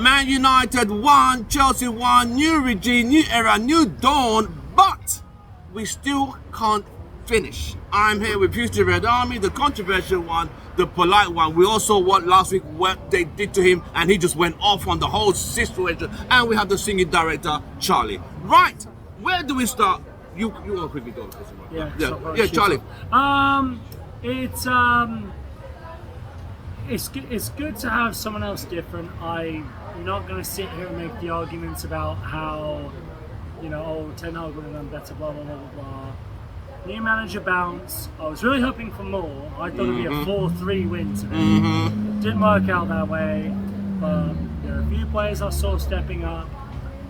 Man United won, Chelsea won, new regime, new era, new dawn, but we still can't finish. I'm here with Houston Red Army, the controversial one, the polite one. We also what last week what they did to him, and he just went off on the whole situation. And we have the singing director, Charlie. Right, where do we start? You want to quickly go? Yeah, Charlie. It's good to have someone else different. I'm not going to sit here and make the arguments about how, Ten Hag would have done better, blah, blah, blah, blah, blah. New manager bounce. I was really hoping for more. I thought it would be a 4-3 win today. Didn't work out that way, but there are a few players I saw stepping up.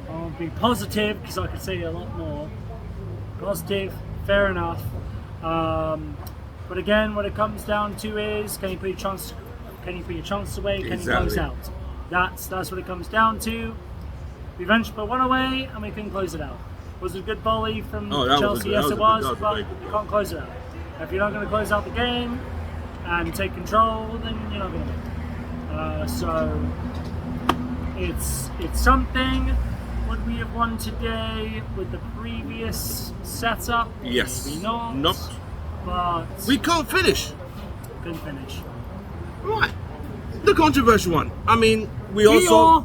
I'll be positive because I could say a lot more. Positive, fair enough. But again, what it comes down to is, can you put your chance away? Can you close out? That's what it comes down to. We eventually put one away and we couldn't close it out. Was it a good volley from Chelsea? Yes, it was, but you can't close it out. If you're not going to close out the game and take control, then you're not going to win. So it's something. Would we have won today with the previous setup? Yes. Maybe not. But we can't finish. Couldn't finish. Right. The controversial one. I mean, we also...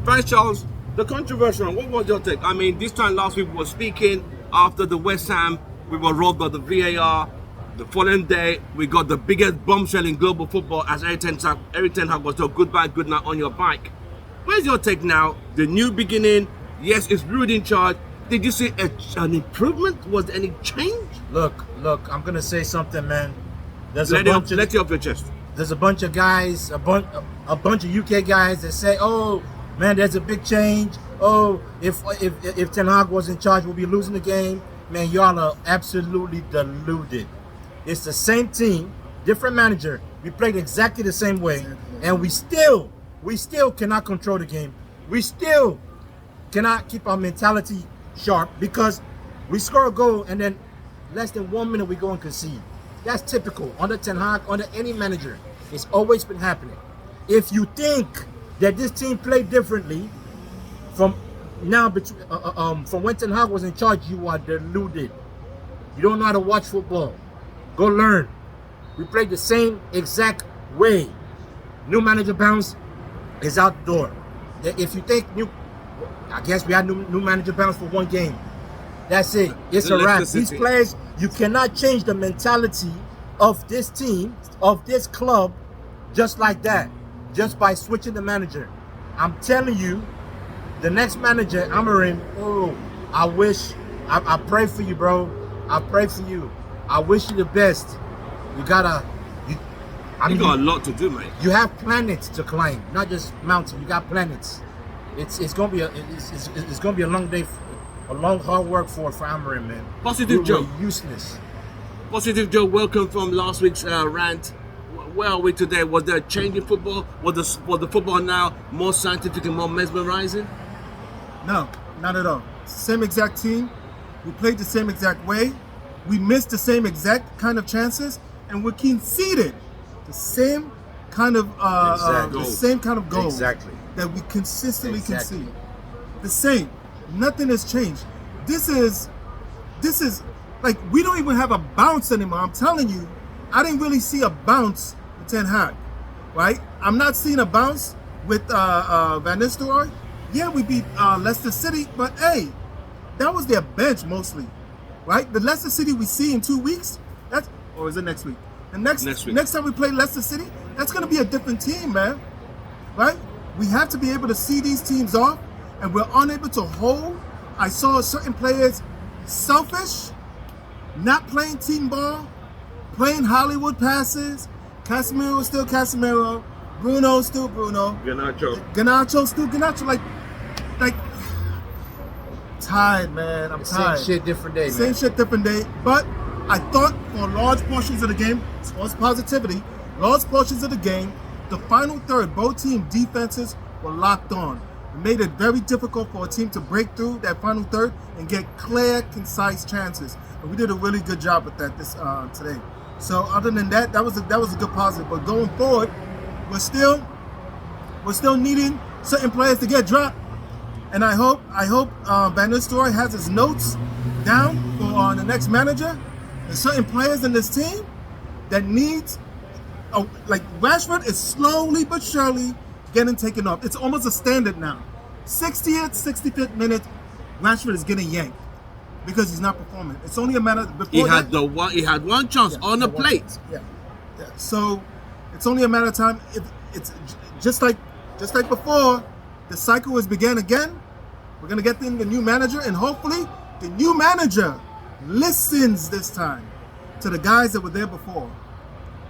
Vice Charles, the controversial one. What was your take? I mean, this time last week we were speaking after the West Ham. We were robbed by the VAR. The following day, we got the biggest bombshell in global football as Eric Ten Hag was told goodbye, good night on your bike. Where's your take now? The new beginning. Yes, it's Rude in charge. Did you see an improvement? Was there any change? Look, I'm going to say something, man. Let it off your chest. There's a bunch of guys, a bunch of UK guys that say, oh, man, there's a big change. Oh, if Ten Hag was in charge, we'll be losing the game. Man, y'all are absolutely deluded. It's the same team, different manager. We played exactly the same way, and we still cannot control the game. We still cannot keep our mentality sharp because we score a goal and then less than 1 minute we go and concede. That's typical under Ten Hag, under any manager. It's always been happening. If you think that this team played differently from now, from when Ten Hag was in charge, you are deluded. You don't know how to watch football. Go learn. We played the same exact way. New manager bounce is out the door. If you think I guess we had new manager bounce for one game. That's it. It's a wrap. These players, you cannot change the mentality of this team, of this club, just like that, just by switching the manager. I'm telling you, the next manager, Amorim, I pray for you, bro. I pray for you. I wish you the best. You got a lot to do, mate. You have planets to climb, not just mountains. You got planets. It's gonna be a long day, a long hard work for Amorim, man. Positive Joe. Useless. Positive Joe. Welcome from last week's rant. Where are we today? Was there a change in football? Was the football now more scientific and more mesmerizing? No, not at all. Same exact team. We played the same exact way. We missed the same exact kind of chances, and we conceded the same kind of goal. Exactly. That we consistently concede. The same. Nothing has changed. This is like we don't even have a bounce anymore. I'm telling you, I didn't really see a bounce with Ten Hag, right? I'm not seeing a bounce with Van Nistelrooy. Yeah, we beat Leicester City, but hey, that was their bench mostly, right? The Leicester City we see in 2 weeks, or is it next week? And next week. Next time we play Leicester City, that's going to be a different team, man, right? We have to be able to see these teams off, and we're unable to hold. I saw certain players selfish, not playing team ball, playing Hollywood passes. Casemiro still Casemiro. Bruno still Bruno. Garnacho still Garnacho. Like, tired, man. I'm tired. Same shit, different day, man. Same shit, different day. But I thought for large portions of the game, was positivity, large portions of the game, the final third, both team defenses were locked on. It made it very difficult for a team to break through that final third and get clear, concise chances. And we did a really good job with that today. So other than that, that was a good positive. But going forward, we're still We're still needing certain players to get dropped. And I hope Van Nistelrooy has his notes down for the next manager. There's certain players in this team that needs, like Rashford is slowly but surely getting taken off. It's almost a standard now. 60th, 65th minute, Rashford is getting yanked because he's not performing. It's only a matter before He had one chance on the plate. Yeah. So it's only a matter of time. It's just like before, the cycle has began again. We're gonna get in the new manager, and hopefully the new manager listens this time to the guys that were there before,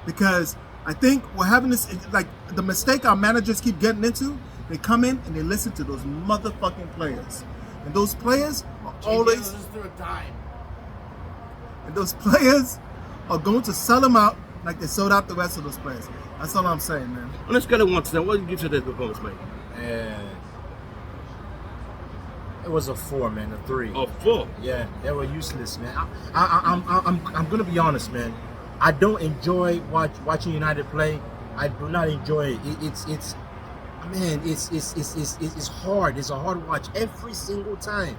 because I think we're having this, like the mistake our managers keep getting into. They come in and they listen to those motherfucking players, and those players are always and those players are going to sell them out like they sold out the rest of those players. That's all I'm saying, man. On a scale of 1 to 10, what do you give to this performance, mate? It was a 4, man, a 3. A 4. Yeah, they were useless, man. I'm gonna be honest, man. I don't enjoy watching United play. I do not enjoy it. It's hard. It's a hard watch every single time.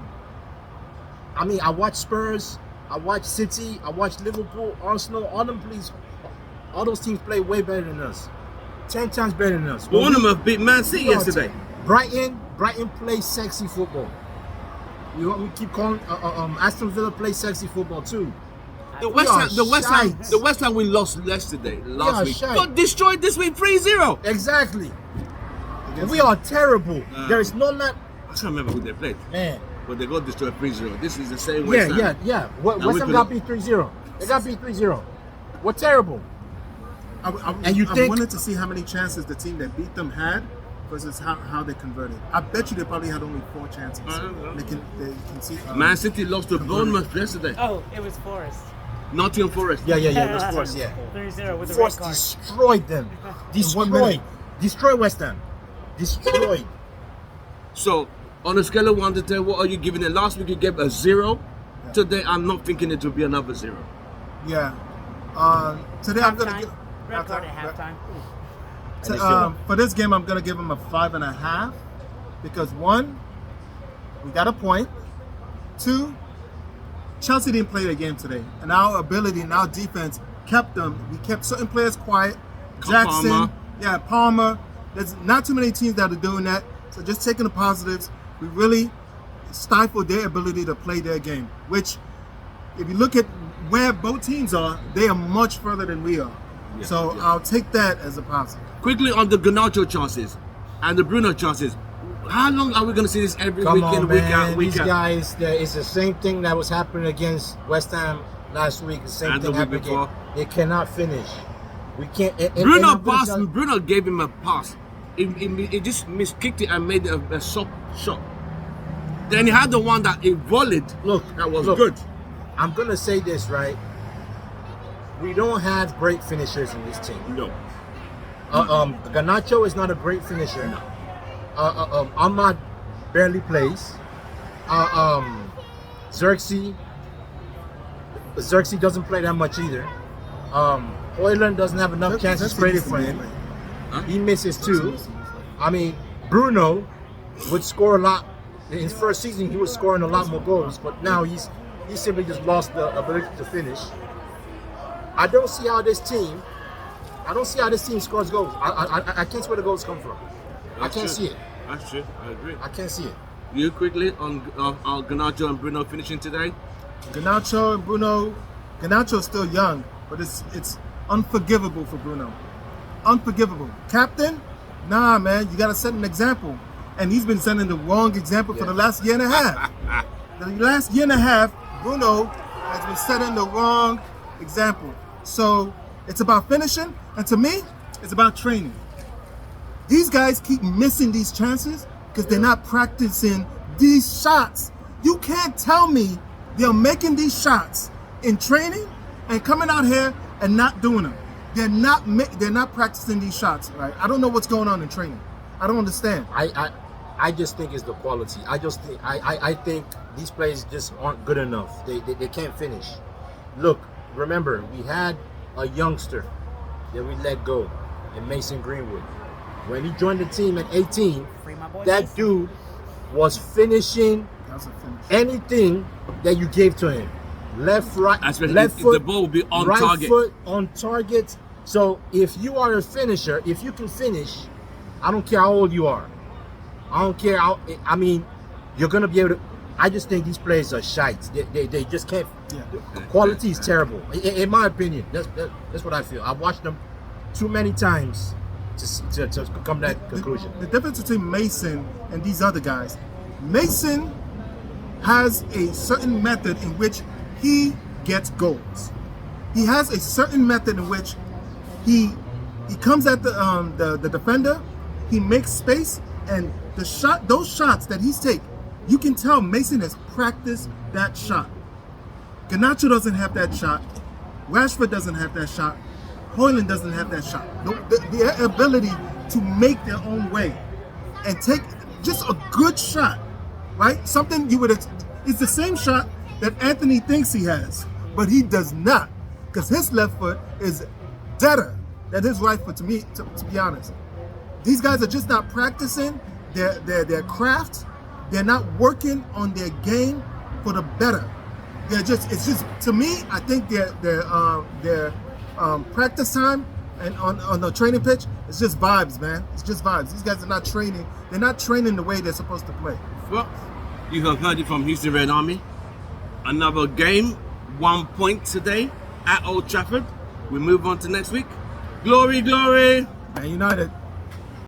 I mean, I watch Spurs, I watch City, I watch Liverpool, Arsenal. All those teams play way better than us. 10 times better than us. One of them beat Man City yesterday. Brighton plays sexy football. We keep calling Aston Villa plays sexy football too. The West Ham we lost yesterday, last week. Shite. Got destroyed this week 3-0. Exactly. We are terrible. There is no I can't remember who they played. man. But they got destroyed 3-0. This is the same West Ham. Yeah. West Ham got beat 3-0. They got beat 3-0. We're terrible. I wanted to see how many chances the team that beat them had versus how they converted. I bet you they probably had only 4 chances. They can see. Man City lost to Bournemouth yesterday. Oh, it was Forest. Nottingham Forest. Yeah. It was Forest. Yeah. 3-0 with a red Forest card. destroyed them. Destroyed West Ham. Destroyed. So, on a scale of 1 to 10, what are you giving it? Last week you gave a 0. Yeah. Today I'm not thinking it will be another 0. Yeah. Today I'm gonna give Red card at halftime. for this game I'm gonna give them a 5.5 because 1, we got a point. 2, Chelsea didn't play their game today, and our ability and our defense kept them. We kept certain players quiet. Jackson, Palmer. There's not too many teams that are doing that. So just taking the positives, we really stifled their ability to play their game. Which, if you look at where both teams are, they are much further than we are. I'll take that as a positive. Quickly on the Garnacho chances and the Bruno chances. How long are we going to see this every weekend, week out? These guys, it's the same thing that was happening against West Ham last week. The same thing happened again. They cannot finish. We can't. Bruno gave him a pass. He just miskicked it and made a soft shot. Then he had the one that he volleyed. That was good. I'm gonna say this, right? We don't have great finishers in this team. No. Garnacho is not a great finisher. No. Ahmad barely plays. Xerxes doesn't play that much either. Højlund doesn't have enough chances created for him. He misses 2. I mean, Bruno would score a lot. In his first season, he was scoring a lot more goals, but now he simply just lost the ability to finish. I don't see how this team scores goals. I can't see where the goals come from. I can't see it. That's true. I agree. I can't see it. You quickly on Garnacho and Bruno finishing today? Garnacho and Bruno. Garnacho's still young, but it's unforgivable for Bruno. Unforgivable. Captain? Nah, man, you gotta set an example. And he's been setting the wrong example for the last year and a half. The last year and a half, Bruno has been setting the wrong example. So it's about finishing, and to me, it's about training. These guys keep missing these chances because they're not practicing these shots. You can't tell me they're making these shots in training and coming out here and not doing them. They're not practicing these shots, right? I don't know what's going on in training. I don't understand. I just think it's the quality. I think these players just aren't good enough. They can't finish. Look, remember, we had a youngster that we let go in Mason Greenwood. when he joined the team at 18, Free my boy that Mason. dude was finishing That's a finish. anything that you gave to him. Left, right, Especially left if foot, the ball will be on right target. foot on target. So if you are a finisher, if you can finish, I don't care how old you are. I don't care how. I mean, you're gonna be able to. I just think these players are shites. They just can't. Yeah. Quality is terrible, in my opinion. That's what I feel. I've watched them too many times to come to that conclusion. The difference between Mason and these other guys, Mason has a certain method in which he gets goals. He has a certain method in which he comes at the defender, he makes space, and those shots that he's taking, you can tell Mason has practiced that shot. Garnacho doesn't have that shot. Rashford doesn't have that shot. Hoyland doesn't have that shot. The ability to make their own way and take just a good shot, right? Something you would. It's the same shot that Anthony thinks he has, but he does not, because his left foot is deader than his right foot. To me, to be honest, these guys are just not practicing their craft. They're not working on their game for the better. It's just to me, I think their practice time and on the training pitch, it's just vibes, man. It's just vibes. These guys are not training. They're not training the way they're supposed to play. Well, you have heard it from Houston Red Army. Another game, 1 point today at Old Trafford. We move on to next week. Glory, glory! Man United.